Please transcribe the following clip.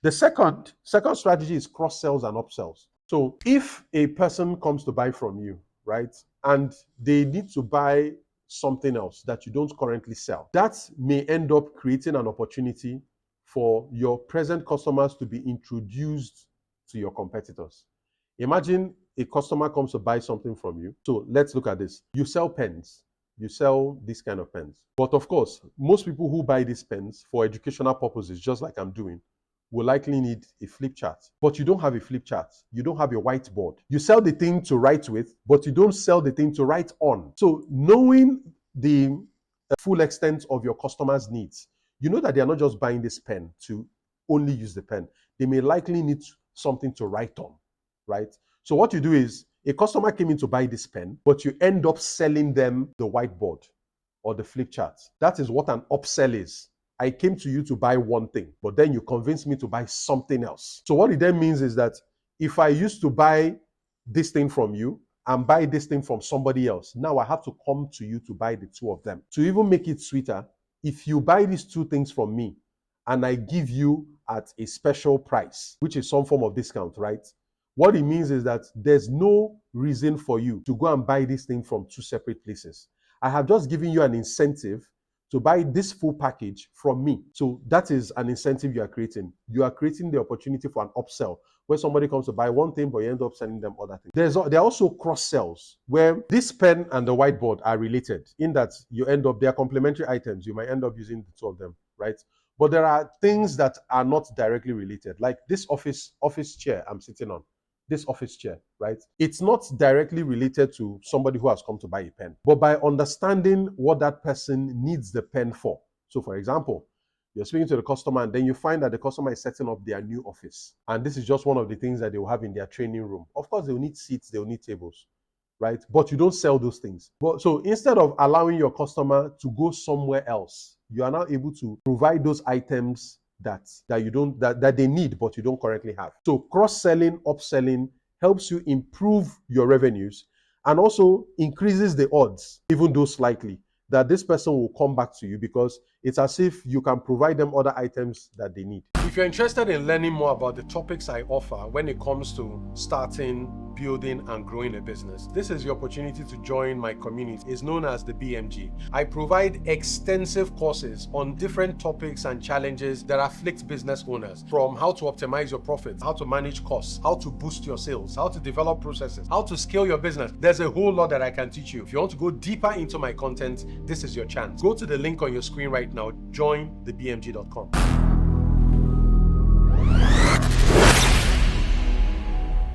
The second strategy is cross-sells and upsells. So if a person comes to buy from you, right, and they need to buy something else that you don't currently sell, that may end up creating an opportunity for your present customers to be introduced to your competitors. Imagine a customer comes to buy something from you. So let's look at this. You sell pens. You sell this kind of pens. But of course, most people who buy these pens for educational purposes, just like I'm doing, will likely need a flip chart. But you don't have a flip chart. You don't have a whiteboard. You sell the thing to write with, but you don't sell the thing to write on. So knowing the full extent of your customers' needs, you know that they are not just buying this pen to only use the pen. They may likely need something to write on, right? So what you do is, a customer came in to buy this pen, but you end up selling them the whiteboard or the flip chart. That is what an upsell is. I came to you to buy one thing, but then you convinced me to buy something else. So what it then means is that if I used to buy this thing from you and buy this thing from somebody else, now I have to come to you to buy the two of them. To even make it sweeter, if you buy these two things from me and I give you at a special price, which is some form of discount, right? What it means is that there's no reason for you to go and buy this thing from two separate places. I have just given you an incentive to buy this full package from me. So that is an incentive you are creating. You are creating the opportunity for an upsell where somebody comes to buy one thing, but you end up selling them other things. There are also cross sells where this pen and the whiteboard are related in that they are complementary items. You might end up using the two of them, right? But there are things that are not directly related, like this office chair I'm sitting on. This office chair, right? It's not directly related to somebody who has come to buy a pen, but by understanding what that person needs the pen for. So for example, you're speaking to the customer and then you find that the customer is setting up their new office. And this is just one of the things that they will have in their training room. Of course, they'll need seats, they'll need tables, right? But you don't sell those things. So instead of allowing your customer to go somewhere else, you are now able to provide those items that they need, but you don't currently have. So cross-selling, upselling helps you improve your revenues and also increases the odds, even though slightly, that this person will come back to you because it's as if you can provide them other items that they need. If you're interested in learning more about the topics I offer when it comes to starting, building, and growing a business, this is your opportunity to join my community. It's known as the BMG. I provide extensive courses on different topics and challenges that afflict business owners, from how to optimize your profits, how to manage costs, how to boost your sales, how to develop processes, how to scale your business. There's a whole lot that I can teach you. If you want to go deeper into my content, this is your chance. Go to the link on your screen right now, jointhebmg.com.